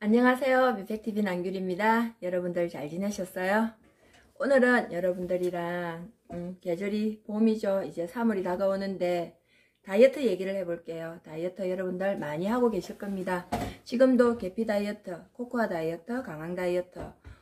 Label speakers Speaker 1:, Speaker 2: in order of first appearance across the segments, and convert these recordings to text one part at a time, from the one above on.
Speaker 1: 안녕하세요. 뮤팩TV 남규리입니다. 여러분들 잘 지내셨어요? 오늘은 여러분들이랑 계절이 봄이죠. 이제 3월이 다가오는데 다이어트 얘기를 해볼게요. 다이어트 여러분들 많이 하고 계실 겁니다. 지금도 계피 다이어트, 코코아 다이어트, 강황 다이어트,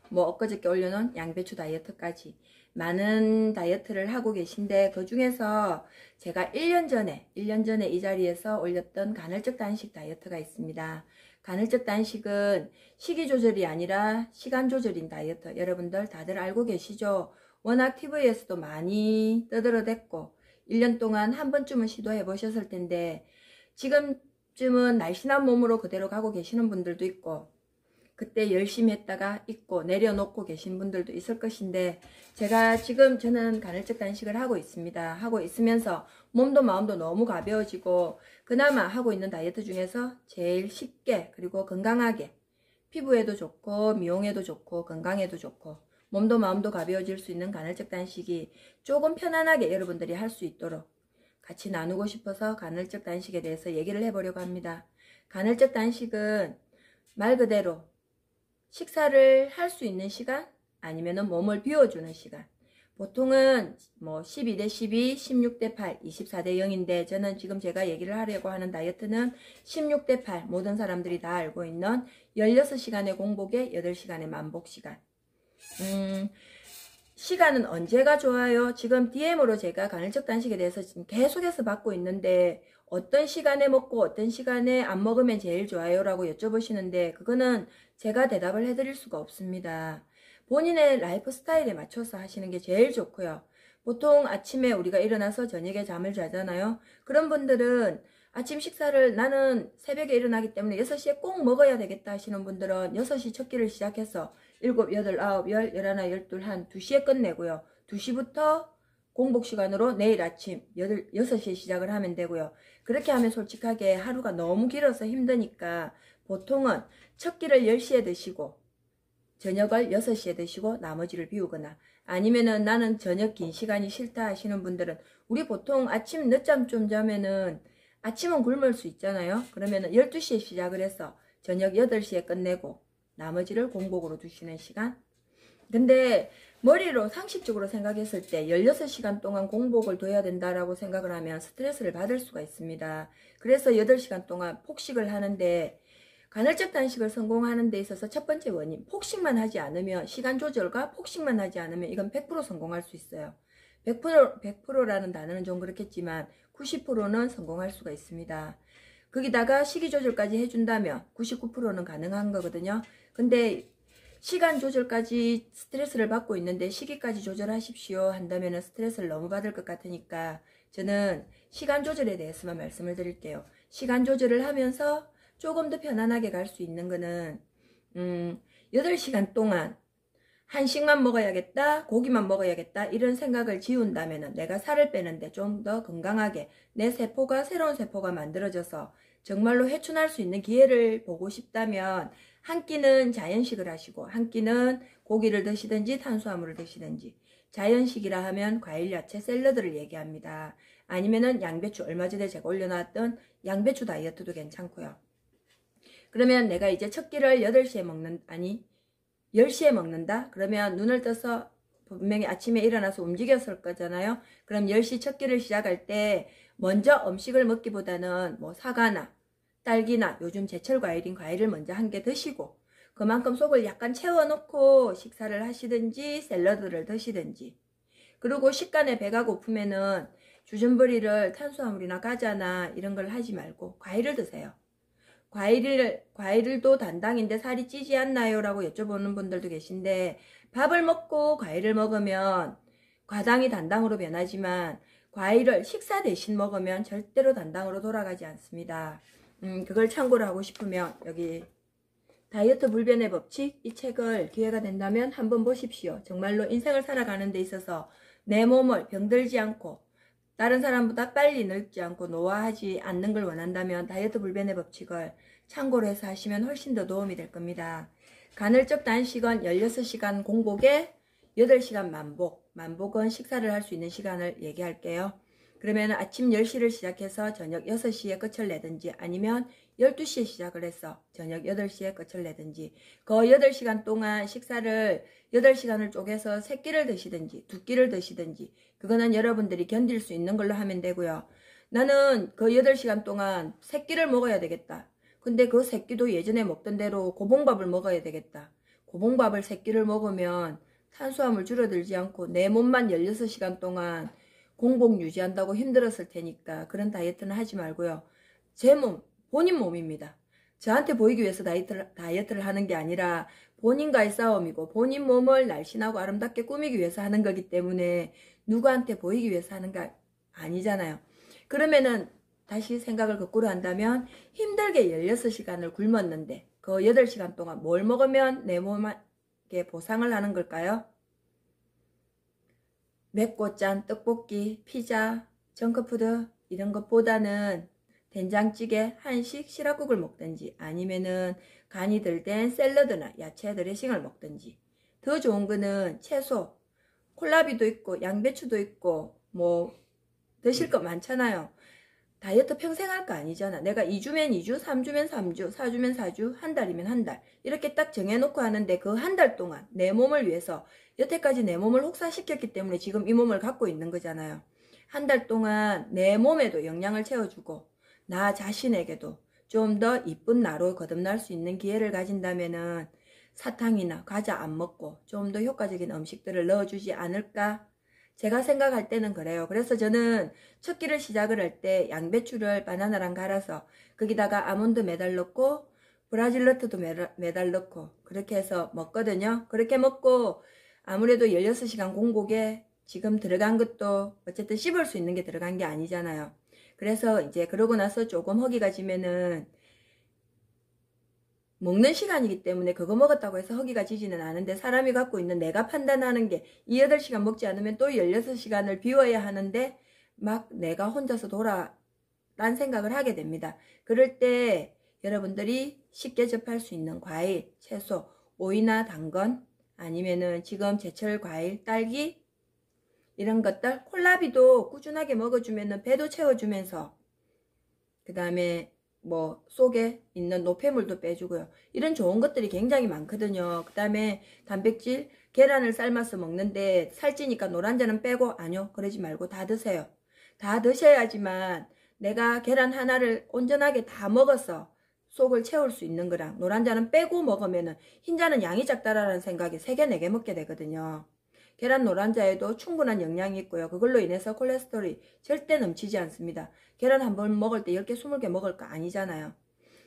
Speaker 1: 뭐 엊그저께 올려놓은 양배추 다이어트까지 많은 다이어트를 하고 계신데, 그 중에서 제가 1년 전에 이 자리에서 올렸던 간헐적 단식 다이어트가 있습니다. 간헐적 단식은 식이 조절이 아니라 시간 조절인 다이어트, 여러분들 다들 알고 계시죠? 워낙 TV에서도 많이 떠들어댔고 1년 동안 한 번쯤은 시도해 보셨을 텐데, 지금쯤은 날씬한 몸으로 그대로 가고 계시는 분들도 있고, 그때 열심히 했다가 잊고 내려놓고 계신 분들도 있을 것인데, 제가 지금 저는 간헐적 단식을 하고 있습니다. 하고 있으면서 몸도 마음도 너무 가벼워지고, 그나마 하고 있는 다이어트 중에서 제일 쉽게 그리고 건강하게, 피부에도 좋고 미용에도 좋고 건강에도 좋고 몸도 마음도 가벼워질 수 있는 간헐적 단식이 조금 편안하게 여러분들이 할 수 있도록 같이 나누고 싶어서 간헐적 단식에 대해서 얘기를 해보려고 합니다. 간헐적 단식은 말 그대로 식사를 할 수 있는 시간, 아니면은 몸을 비워주는 시간. 보통은 뭐 12대12, 16대8, 24대0인데 저는 지금 제가 얘기를 하려고 하는 다이어트는 16대8, 모든 사람들이 다 알고 있는 16시간의 공복에 8시간의 만복 시간. 시간은 언제가 좋아요? 지금 DM으로 제가 간헐적 단식에 대해서 지금 계속해서 받고 있는데, 어떤 시간에 먹고 어떤 시간에 안 먹으면 제일 좋아요? 라고 여쭤보시는데, 그거는 제가 대답을 해드릴 수가 없습니다. 본인의 라이프 스타일에 맞춰서 하시는 게 제일 좋고요. 보통 아침에 우리가 일어나서 저녁에 잠을 자잖아요. 그런 분들은 아침 식사를 나는 새벽에 일어나기 때문에 6시에 꼭 먹어야 되겠다 하시는 분들은 6시 첫 끼를 시작해서 7, 8, 9, 10, 11, 12, 한 2시에 끝내고요. 2시부터 공복 시간으로 내일 아침 6시에 시작을 하면 되고요. 그렇게 하면 솔직하게 하루가 너무 길어서 힘드니까 보통은 첫 끼를 10시에 드시고 저녁을 6시에 드시고 나머지를 비우거나, 아니면은 나는 저녁 긴 시간이 싫다 하시는 분들은, 우리 보통 아침 늦잠 좀 자면은 아침은 굶을 수 있잖아요. 그러면은 12시에 시작을 해서 저녁 8시에 끝내고 나머지를 공복으로 두시는 시간. 근데 머리로 상식적으로 생각했을 때 16시간 동안 공복을 둬야 된다라고 생각을 하면 스트레스를 받을 수가 있습니다. 그래서 8시간 동안 폭식을 하는데, 간헐적 단식을 성공하는 데 있어서 첫 번째 원인, 폭식만 하지 않으면, 시간 조절과 폭식만 하지 않으면 이건 100% 성공할 수 있어요. 100%라는 단어는 좀 그렇겠지만 90%는 성공할 수가 있습니다. 거기다가 식이 조절까지 해준다면 99%는 가능한 거거든요. 근데 시간 조절까지 스트레스를 받고 있는데 시기까지 조절하십시오 한다면 스트레스를 너무 받을 것 같으니까 저는 시간 조절에 대해서만 말씀을 드릴게요. 시간 조절을 하면서 조금 더 편안하게 갈 수 있는 거는 8시간 동안 한식만 먹어야겠다, 고기만 먹어야겠다 이런 생각을 지운다면 내가 살을 빼는데 좀 더 건강하게 내 세포가, 새로운 세포가 만들어져서 정말로 회춘할 수 있는 기회를 보고 싶다면 한 끼는 자연식을 하시고 한 끼는 고기를 드시든지 탄수화물을 드시든지, 자연식이라 하면 과일, 야채, 샐러드를 얘기합니다. 아니면은 양배추, 얼마 전에 제가 올려놨던 양배추 다이어트도 괜찮고요. 그러면 내가 이제 첫 끼를 10시에 먹는다? 그러면 눈을 떠서 분명히 아침에 일어나서 움직였을 거잖아요. 그럼 10시 첫 끼를 시작할 때 먼저 음식을 먹기보다는 뭐 사과나 딸기나 요즘 제철 과일인 과일을 먼저 한 개 드시고, 그만큼 속을 약간 채워놓고 식사를 하시든지 샐러드를 드시든지, 그리고 식간에 배가 고프면은 주전부리를 탄수화물이나 과자나 이런 걸 하지 말고 과일을 드세요. 과일도 단당인데 살이 찌지 않나요? 라고 여쭤보는 분들도 계신데, 밥을 먹고 과일을 먹으면 과당이 단당으로 변하지만 과일을 식사 대신 먹으면 절대로 단당으로 돌아가지 않습니다. 그걸 참고로 하고 싶으면 여기 다이어트 불변의 법칙, 이 책을 기회가 된다면 한번 보십시오. 정말로 인생을 살아가는 데 있어서 내 몸을 병들지 않고 다른 사람보다 빨리 늙지 않고 노화하지 않는 걸 원한다면 다이어트 불변의 법칙을 참고로 해서 하시면 훨씬 더 도움이 될 겁니다. 간헐적 단식은 16시간 공복에 8시간 만복. 만복은 식사를 할 수 있는 시간을 얘기할게요. 그러면 아침 10시를 시작해서 저녁 6시에 끝을 내든지 아니면 12시에 시작을 해서 저녁 8시에 끝을 내든지, 그 8시간 동안 식사를 8시간을 쪼개서 3끼를 드시든지 2끼를 드시든지, 그거는 여러분들이 견딜 수 있는 걸로 하면 되고요. 나는 그 8시간 동안 3끼를 먹어야 되겠다. 근데 그 3끼도 예전에 먹던 대로 고봉밥을 먹어야 되겠다. 고봉밥을 3끼를 먹으면 탄수화물 줄어들지 않고 내 몸만 16시간 동안 공복 유지한다고 힘들었을 테니까 그런 다이어트는 하지 말고요. 제 몸, 본인 몸입니다. 저한테 보이기 위해서 다이어트를 하는 게 아니라 본인과의 싸움이고 본인 몸을 날씬하고 아름답게 꾸미기 위해서 하는 거기 때문에 누구한테 보이기 위해서 하는 게 아니잖아요. 그러면은 다시 생각을 거꾸로 한다면 힘들게 16시간을 굶었는데 그 8시간 동안 뭘 먹으면 내 몸에 보상을 하는 걸까요? 맵고 짠 떡볶이, 피자, 정크푸드 이런 것보다는 된장찌개, 한식, 시락국을 먹든지 아니면은 간이 덜 된 샐러드나 야채 드레싱을 먹든지, 더 좋은 거는 채소, 콜라비도 있고 양배추도 있고 뭐 드실 거 많잖아요. 다이어트 평생 할 거 아니잖아. 내가 2주면 2주, 3주면 3주, 4주면 4주, 한 달이면 한 달 이렇게 딱 정해놓고 하는데 그 한 달 동안 내 몸을 위해서 여태까지 내 몸을 혹사시켰기 때문에 지금 이 몸을 갖고 있는 거잖아요. 한 달 동안 내 몸에도 영양을 채워주고 나 자신에게도 좀 더 이쁜 나로 거듭날 수 있는 기회를 가진다면은 사탕이나 과자 안 먹고 좀 더 효과적인 음식들을 넣어주지 않을까? 제가 생각할 때는 그래요. 그래서 저는 첫 끼를 시작을 할 때 양배추를 바나나랑 갈아서 거기다가 아몬드 매달 넣고 브라질 너트도 매달 넣고 그렇게 해서 먹거든요. 그렇게 먹고 아무래도 16시간 공복에 지금 들어간 것도 어쨌든 씹을 수 있는 게 들어간 게 아니잖아요. 그래서 이제 그러고 나서 조금 허기가 지면은 먹는 시간이기 때문에 그거 먹었다고 해서 허기가 지지는 않은데, 사람이 갖고 있는 내가 판단하는 게 이 8시간 먹지 않으면 또 16시간을 비워야 하는데 막 내가 혼자서 란 생각을 하게 됩니다. 그럴 때 여러분들이 쉽게 접할 수 있는 과일, 채소, 오이나 당근 아니면은 지금 제철 과일, 딸기 이런 것들, 콜라비도 꾸준하게 먹어주면은 배도 채워주면서 그 다음에 뭐 속에 있는 노폐물도 빼주고요. 이런 좋은 것들이 굉장히 많거든요. 그 다음에 단백질, 계란을 삶아서 먹는데 살찌니까 노란자는 빼고, 아니요, 그러지 말고 다 드세요. 다 드셔야지만 내가 계란 하나를 온전하게 다 먹어서 속을 채울 수 있는 거랑 노란자는 빼고 먹으면은 흰자는 양이 작다라는 생각에 3개, 4개 먹게 되거든요. 계란 노란자에도 충분한 영양이 있고요. 그걸로 인해서 콜레스테롤이 절대 넘치지 않습니다. 계란 한 번 먹을 때 10개, 20개 먹을 거 아니잖아요.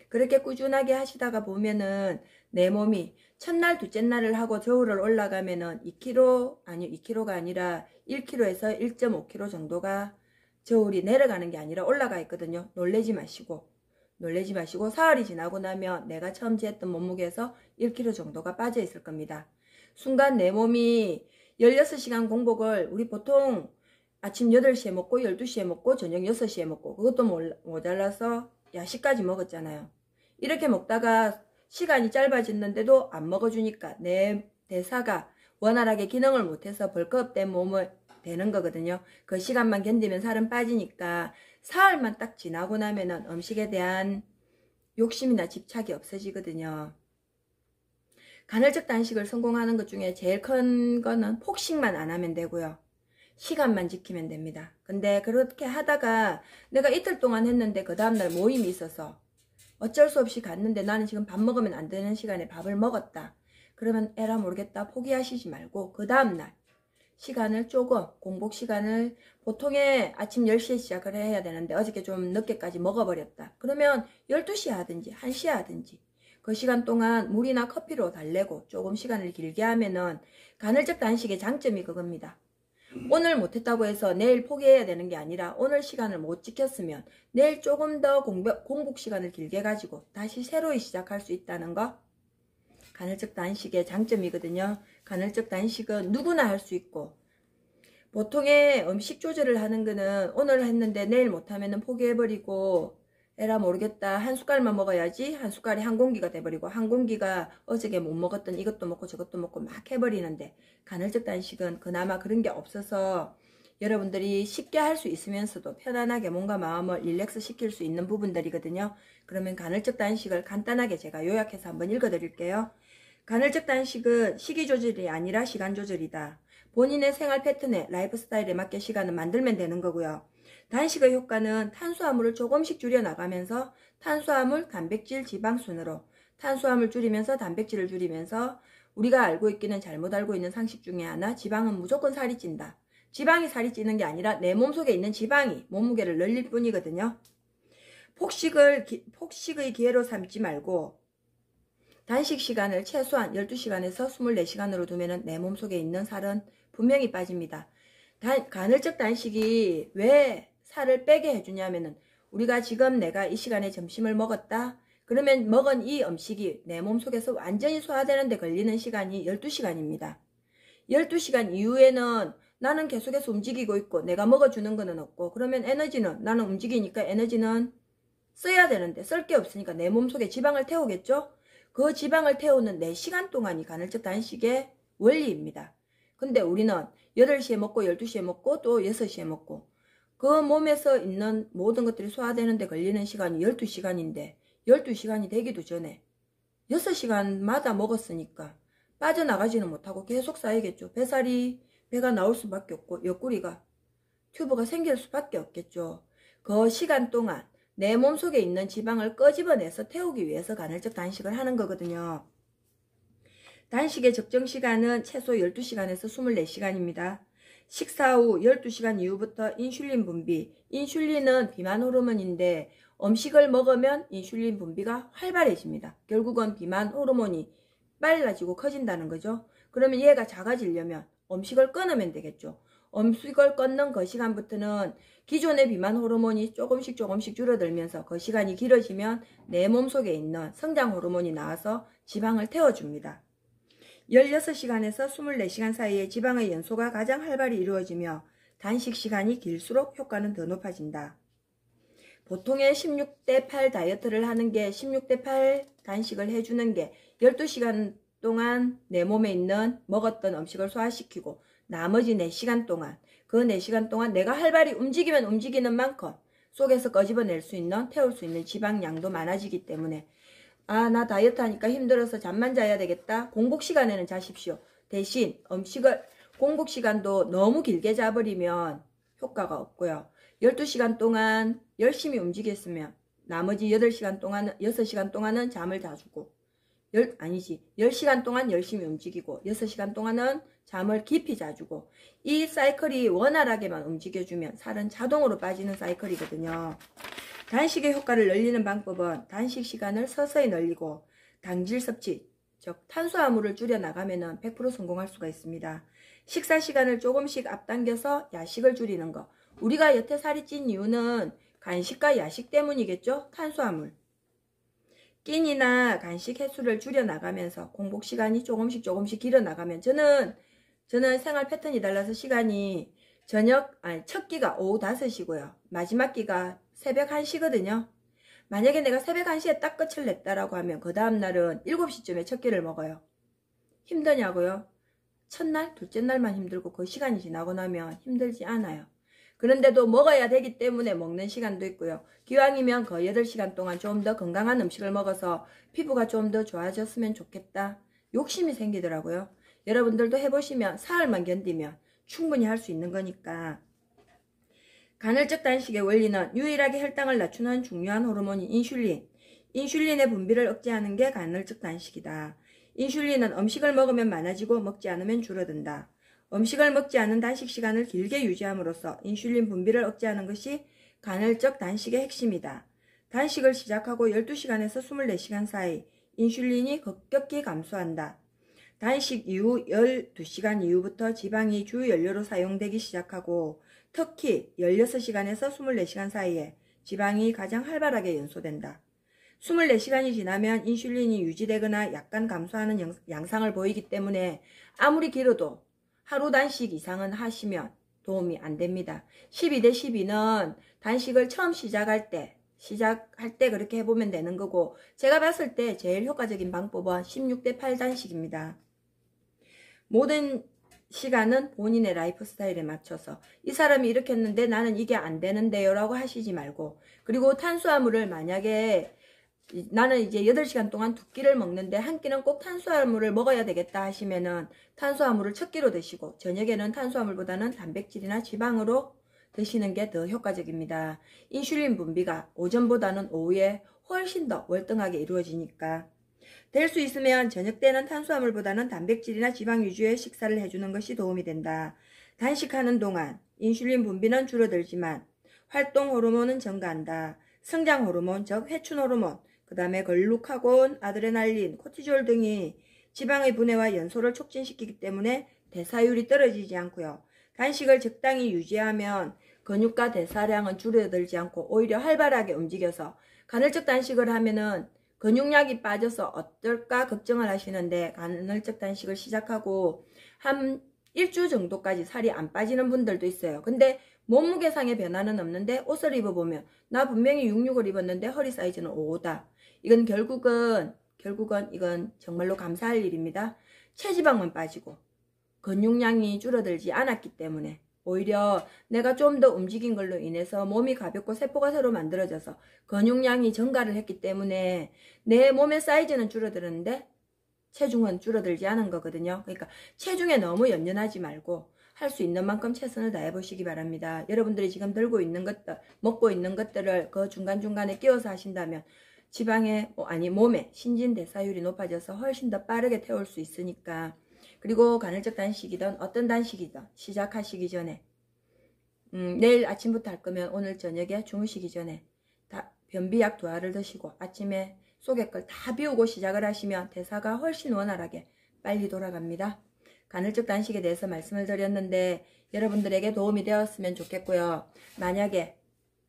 Speaker 1: 그렇게 꾸준하게 하시다가 보면은 내 몸이 첫날, 둘째 날을 하고 저울을 올라가면은 2kg, 아니 2kg가 아니라 1kg에서 1.5kg 정도가 저울이 내려가는 게 아니라 올라가 있거든요. 놀라지 마시고 사흘이 지나고 나면 내가 처음 재했던 몸무게에서 1kg 정도가 빠져 있을 겁니다. 순간 내 몸이 16시간 공복을 우리 보통 아침 8시에 먹고 12시에 먹고 저녁 6시에 먹고 그것도 모자라서 야식까지 먹었잖아요. 이렇게 먹다가 시간이 짧아졌는데도 안 먹어주니까 내 대사가 원활하게 기능을 못해서 벌크업된 몸을 되는 거거든요. 그 시간만 견디면 살은 빠지니까 사흘만 딱 지나고 나면은 음식에 대한 욕심이나 집착이 없어지거든요. 간헐적 단식을 성공하는 것 중에 제일 큰 거는 폭식만 안 하면 되고요. 시간만 지키면 됩니다. 근데 그렇게 하다가 내가 이틀 동안 했는데 그 다음날 모임이 있어서 어쩔 수 없이 갔는데 나는 지금 밥 먹으면 안 되는 시간에 밥을 먹었다. 그러면 에라 모르겠다 포기하시지 말고 그 다음날 시간을 조금, 공복 시간을 보통에 아침 10시에 시작을 해야 되는데 어저께 좀 늦게까지 먹어버렸다. 그러면 12시에 하든지 1시에 하든지 그 시간 동안 물이나 커피로 달래고 조금 시간을 길게 하면은 간헐적 단식의 장점이 그겁니다. 오늘 못했다고 해서 내일 포기해야 되는 게 아니라 오늘 시간을 못 지켰으면 내일 조금 더 공복 시간을 길게 가지고 다시 새로이 시작할 수 있다는 거, 간헐적 단식의 장점이거든요. 간헐적 단식은 누구나 할 수 있고, 보통의 음식 조절을 하는 거는 오늘 했는데 내일 못하면 포기해버리고 에라 모르겠다 한 숟갈만 먹어야지 한 숟갈이 한 공기가 돼버리고 한 공기가 어저께 못 먹었던 이것도 먹고 저것도 먹고 막 해버리는데, 간헐적 단식은 그나마 그런 게 없어서 여러분들이 쉽게 할 수 있으면서도 편안하게 몸과 마음을 릴렉스 시킬 수 있는 부분들이거든요. 그러면 간헐적 단식을 간단하게 제가 요약해서 한번 읽어 드릴게요. 간헐적 단식은 식이 조절이 아니라 시간 조절이다. 본인의 생활 패턴에 라이프 스타일에 맞게 시간을 만들면 되는 거고요. 단식의 효과는 탄수화물을 조금씩 줄여 나가면서 탄수화물, 단백질, 지방 순으로 탄수화물 줄이면서 단백질을 줄이면서 우리가 알고 있기는 잘못 알고 있는 상식 중에 하나, 지방은 무조건 살이 찐다. 지방이 살이 찌는 게 아니라 내 몸속에 있는 지방이 몸무게를 늘릴 뿐이거든요. 폭식의 기회로 삼지 말고 단식 시간을 최소한 12시간에서 24시간으로 두면 내 몸속에 있는 살은 분명히 빠집니다. 간헐적 단식이 왜 살을 빼게 해주냐면은 우리가 지금 내가 이 시간에 점심을 먹었다. 그러면 먹은 이 음식이 내 몸속에서 완전히 소화되는 데 걸리는 시간이 12시간입니다. 12시간 이후에는 나는 계속해서 움직이고 있고 내가 먹어주는 거는 없고, 그러면 에너지는, 나는 움직이니까 에너지는 써야 되는데 쓸 게 없으니까 내 몸속에 지방을 태우겠죠? 그 지방을 태우는 4시간 동안이 간헐적 단식의 원리입니다. 근데 우리는 8시에 먹고 12시에 먹고 또 6시에 먹고 그 몸에서 있는 모든 것들이 소화되는데 걸리는 시간이 12시간인데 12시간이 되기도 전에 6시간마다 먹었으니까 빠져나가지는 못하고 계속 쌓이겠죠. 배가 나올 수밖에 없고 옆구리가 튜브가 생길 수밖에 없겠죠. 그 시간 동안 내 몸속에 있는 지방을 끄집어내서 태우기 위해서 간헐적 단식을 하는 거거든요. 단식의 적정 시간은 최소 12시간에서 24시간입니다. 식사 후 12시간 이후부터 인슐린 분비. 인슐린은 비만 호르몬인데 음식을 먹으면 인슐린 분비가 활발해집니다. 결국은 비만 호르몬이 빨라지고 커진다는 거죠. 그러면 얘가 작아지려면 음식을 끊으면 되겠죠. 음식을 끊는 그 시간부터는 기존의 비만 호르몬이 조금씩 줄어들면서 그 시간이 길어지면 내 몸속에 있는 성장 호르몬이 나와서 지방을 태워줍니다. 16시간에서 24시간 사이에 지방의 연소가 가장 활발히 이루어지며 단식 시간이 길수록 효과는 더 높아진다. 보통의 16대8 다이어트를 하는 게 16대8 단식을 해주는 게 12시간 동안 내 몸에 있는 먹었던 음식을 소화시키고 나머지 4시간 동안 그 4시간 동안 내가 활발히 움직이면 움직이는 만큼 속에서 꺼집어낼 수 있는, 태울 수 있는 지방량도 많아지기 때문에 아, 나 다이어트 하니까 힘들어서 잠만 자야 되겠다. 공복 시간에는 자십시오. 대신 음식을 공복 시간도 너무 길게 자버리면 효과가 없고요. 12시간 동안 열심히 움직였으면 나머지 8시간 동안은, 6시간 동안은 잠을 자주고 10시간 동안 열심히 움직이고 6시간 동안은 잠을 깊이 자주고 이 사이클이 원활하게만 움직여주면 살은 자동으로 빠지는 사이클이거든요. 단식의 효과를 늘리는 방법은 단식 시간을 서서히 늘리고 당질 섭취, 즉 탄수화물을 줄여 나가면 100% 성공할 수가 있습니다. 식사 시간을 조금씩 앞당겨서 야식을 줄이는 거. 우리가 여태 살이 찐 이유는 간식과 야식 때문이겠죠? 탄수화물. 끼니나 간식 횟수를 줄여 나가면서 공복 시간이 조금씩 길어 나가면 저는 생활 패턴이 달라서 시간이 첫 끼가 오후 5시고요. 마지막 끼가 새벽 1시거든요. 만약에 내가 새벽 1시에 딱 끝을 냈다라고 하면 그 다음날은 7시쯤에 첫 끼를 먹어요. 힘드냐고요? 첫날, 둘째 날만 힘들고 그 시간이 지나고 나면 힘들지 않아요. 그런데도 먹어야 되기 때문에 먹는 시간도 있고요. 기왕이면 그 8시간 동안 좀 더 건강한 음식을 먹어서 피부가 좀 더 좋아졌으면 좋겠다. 욕심이 생기더라고요. 여러분들도 해보시면 사흘만 견디면 충분히 할 수 있는 거니까. 간헐적 단식의 원리는 유일하게 혈당을 낮추는 중요한 호르몬인 인슐린. 인슐린의 분비를 억제하는 게 간헐적 단식이다. 인슐린은 음식을 먹으면 많아지고 먹지 않으면 줄어든다. 음식을 먹지 않은 단식 시간을 길게 유지함으로써 인슐린 분비를 억제하는 것이 간헐적 단식의 핵심이다. 단식을 시작하고 12시간에서 24시간 사이 인슐린이 급격히 감소한다. 단식 이후 12시간 이후부터 지방이 주 연료로 사용되기 시작하고 특히 16시간에서 24시간 사이에 지방이 가장 활발하게 연소된다. 24시간이 지나면 인슐린이 유지되거나 약간 감소하는 양상을 보이기 때문에 아무리 길어도 하루 단식 이상은 하시면 도움이 안 됩니다. 12대 12는 단식을 처음 시작할 때 그렇게 해보면 되는 거고, 제가 봤을 때 제일 효과적인 방법은 16대 8 단식입니다. 모든 시간은 본인의 라이프 스타일에 맞춰서 이 사람이 이렇게 했는데 나는 이게 안 되는데요 라고 하시지 말고, 그리고 탄수화물을 만약에 나는 이제 8시간 동안 2끼를 먹는데 한 끼는 꼭 탄수화물을 먹어야 되겠다 하시면은 탄수화물을 첫 끼로 드시고 저녁에는 탄수화물보다는 단백질이나 지방으로 드시는 게 더 효과적입니다. 인슐린 분비가 오전보다는 오후에 훨씬 더 월등하게 이루어지니까 될 수 있으면 저녁 때는 탄수화물보다는 단백질이나 지방 위주의 식사를 해주는 것이 도움이 된다. 단식하는 동안 인슐린 분비는 줄어들지만 활동 호르몬은 증가한다. 성장 호르몬, 즉 회춘 호르몬, 그 다음에 글루카곤, 아드레날린, 코티졸 등이 지방의 분해와 연소를 촉진시키기 때문에 대사율이 떨어지지 않고요. 단식을 적당히 유지하면 근육과 대사량은 줄어들지 않고 오히려 활발하게 움직여서 간헐적 단식을 하면은 근육량이 빠져서 어떨까 걱정을 하시는데, 간헐적 단식을 시작하고 한 일주 정도까지 살이 안 빠지는 분들도 있어요. 근데 몸무게상의 변화는 없는데 옷을 입어보면 나 분명히 66을 입었는데 허리 사이즈는 55다. 이건 결국은 이건 정말로 감사할 일입니다. 체지방만 빠지고 근육량이 줄어들지 않았기 때문에 오히려 내가 좀 더 움직인 걸로 인해서 몸이 가볍고 세포가 새로 만들어져서 근육량이 증가를 했기 때문에 내 몸의 사이즈는 줄어드는데 체중은 줄어들지 않은 거거든요. 그러니까 체중에 너무 연연하지 말고 할 수 있는 만큼 최선을 다해 보시기 바랍니다. 여러분들이 지금 들고 있는 것들, 먹고 있는 것들을 그 중간중간에 끼워서 하신다면 지방에 몸에 신진대사율이 높아져서 훨씬 더 빠르게 태울 수 있으니까. 그리고 간헐적 단식이든 어떤 단식이든 시작하시기 전에 내일 아침부터 할 거면 오늘 저녁에 주무시기 전에 변비약 2알을 드시고 아침에 속의 걸 다 비우고 시작을 하시면 대사가 훨씬 원활하게 빨리 돌아갑니다. 간헐적 단식에 대해서 말씀을 드렸는데 여러분들에게 도움이 되었으면 좋겠고요. 만약에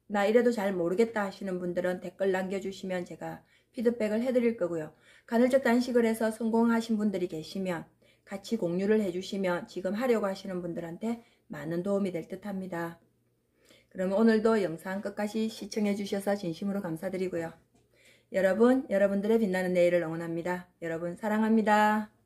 Speaker 1: 나 이래도 잘 모르겠다 하시는 분들은 댓글 남겨주시면 제가 피드백을 해드릴 거고요. 간헐적 단식을 해서 성공하신 분들이 계시면 같이 공유를 해주시면 지금 하려고 하시는 분들한테 많은 도움이 될 듯 합니다. 그러면 오늘도 영상 끝까지 시청해 주셔서 진심으로 감사드리고요. 여러분, 여러분들의 빛나는 내일을 응원합니다. 여러분 사랑합니다.